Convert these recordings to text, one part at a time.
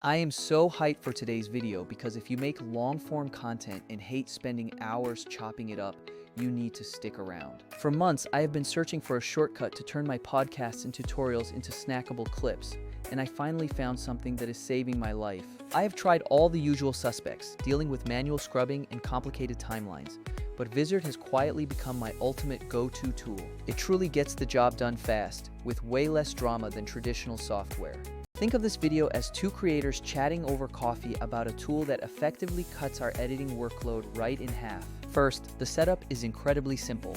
I am so hyped for today's video because if you make long-form content and hate spending hours chopping it up, you need to stick around. For months, I have been searching for a shortcut to turn my podcasts and tutorials into snackable clips, and I finally found something that is saving my life. I have tried all the usual suspects, dealing with manual scrubbing and complicated timelines, but Vizard has quietly become my ultimate go-to tool. It truly gets the job done fast, with way less drama than traditional software. Think of this video as two creators chatting over coffee about a tool that effectively cuts our editing workload right in half. First, the setup is incredibly simple.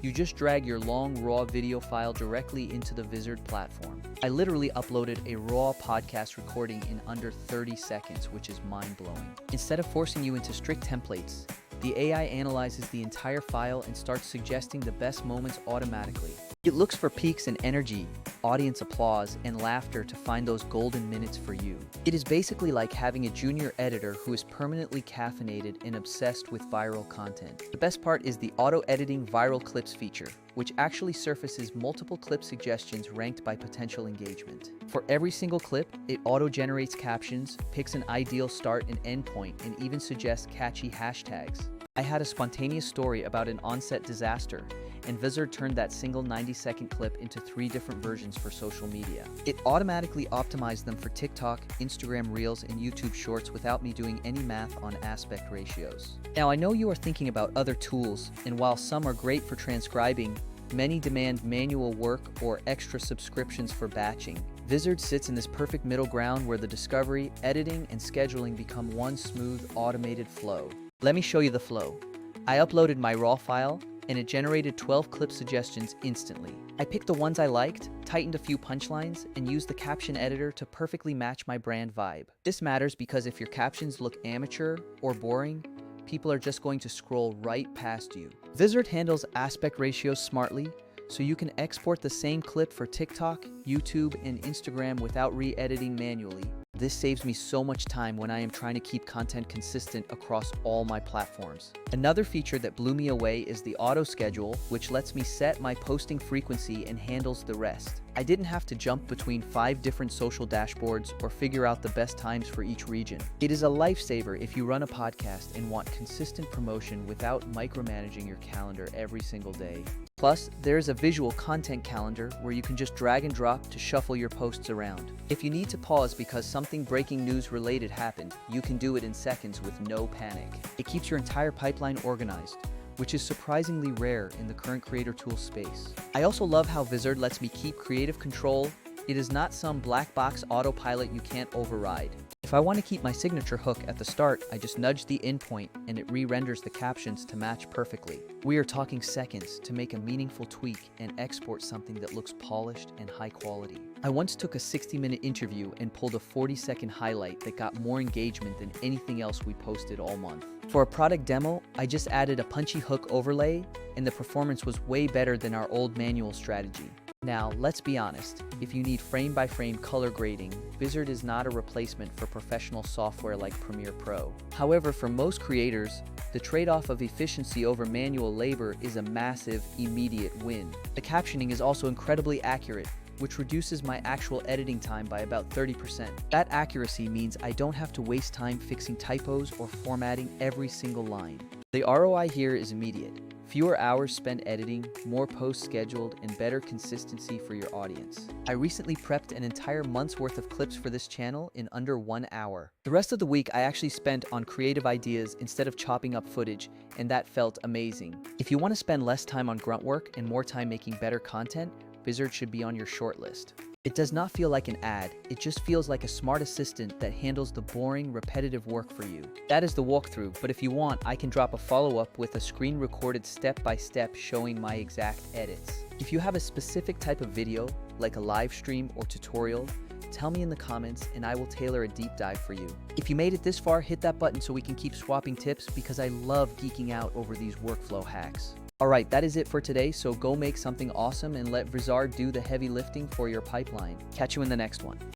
You just drag your long raw video file directly into the Vizard platform. I literally uploaded a raw podcast recording in under 30 seconds, which is mind-blowing. Instead of forcing you into strict templates, the AI analyzes the entire file and starts suggesting the best moments automatically. It looks for peaks in energy, audience applause, and laughter to find those golden minutes for you. It is basically like having a junior editor who is permanently caffeinated and obsessed with viral content. The best part is the auto-editing viral clips feature, which actually surfaces multiple clip suggestions ranked by potential engagement. For every single clip, it auto-generates captions, picks an ideal start and end point, and even suggests catchy hashtags. I had a spontaneous story about an on-set disaster, and Vizard turned that single 90-second clip into 3 different versions for social media. It automatically optimized them for TikTok, Instagram Reels, and YouTube Shorts without me doing any math on aspect ratios. Now, I know you are thinking about other tools, and while some are great for transcribing, many demand manual work or extra subscriptions for batching. Vizard sits in this perfect middle ground where the discovery, editing, and scheduling become one smooth, automated flow. Let me show you the flow. I uploaded my raw file, and it generated 12 clip suggestions instantly. I picked the ones I liked, tightened a few punchlines, and used the caption editor to perfectly match my brand vibe. This matters because if your captions look amateur or boring, people are just going to scroll right past you. Vizard handles aspect ratios smartly, so you can export the same clip for TikTok, YouTube, and Instagram without re-editing manually. This saves me so much time when I am trying to keep content consistent across all my platforms. Another feature that blew me away is the auto schedule, which lets me set my posting frequency and handles the rest. I didn't have to jump between 5 different social dashboards or figure out the best times for each region. It is a lifesaver if you run a podcast and want consistent promotion without micromanaging your calendar every single day. Plus, there's a visual content calendar where you can just drag and drop to shuffle your posts around. If you need to pause because something breaking news related happened, you can do it in seconds with no panic. It keeps your entire pipeline organized, which is surprisingly rare in the current creator tool space. I also love how Vizard lets me keep creative control. It is not some black box autopilot you can't override. If I want to keep my signature hook at the start, I just nudge the endpoint and it re-renders the captions to match perfectly. We are talking seconds to make a meaningful tweak and export something that looks polished and high quality. I once took a 60-minute interview and pulled a 40-second highlight that got more engagement than anything else we posted all month. For a product demo, I just added a punchy hook overlay, and the performance was way better than our old manual strategy. Now, let's be honest, if you need frame-by-frame color grading, Vizard is not a replacement for professional software like Premiere Pro. However, for most creators, the trade-off of efficiency over manual labor is a massive, immediate win. The captioning is also incredibly accurate, which reduces my actual editing time by about 30%. That accuracy means I don't have to waste time fixing typos or formatting every single line. The ROI here is immediate. Fewer hours spent editing, more posts scheduled, and better consistency for your audience. I recently prepped an entire month's worth of clips for this channel in under 1 hour. The rest of the week I actually spent on creative ideas instead of chopping up footage, and that felt amazing. If you want to spend less time on grunt work and more time making better content, Vizard should be on your shortlist. It does not feel like an ad, it just feels like a smart assistant that handles the boring, repetitive work for you. That is the walkthrough, but if you want, I can drop a follow-up with a screen-recorded step-by-step showing my exact edits. If you have a specific type of video, like a live stream or tutorial, tell me in the comments and I will tailor a deep dive for you. If you made it this far, hit that button so we can keep swapping tips because I love geeking out over these workflow hacks. Alright, that is it for today, so go make something awesome and let Vizard do the heavy lifting for your pipeline. Catch you in the next one.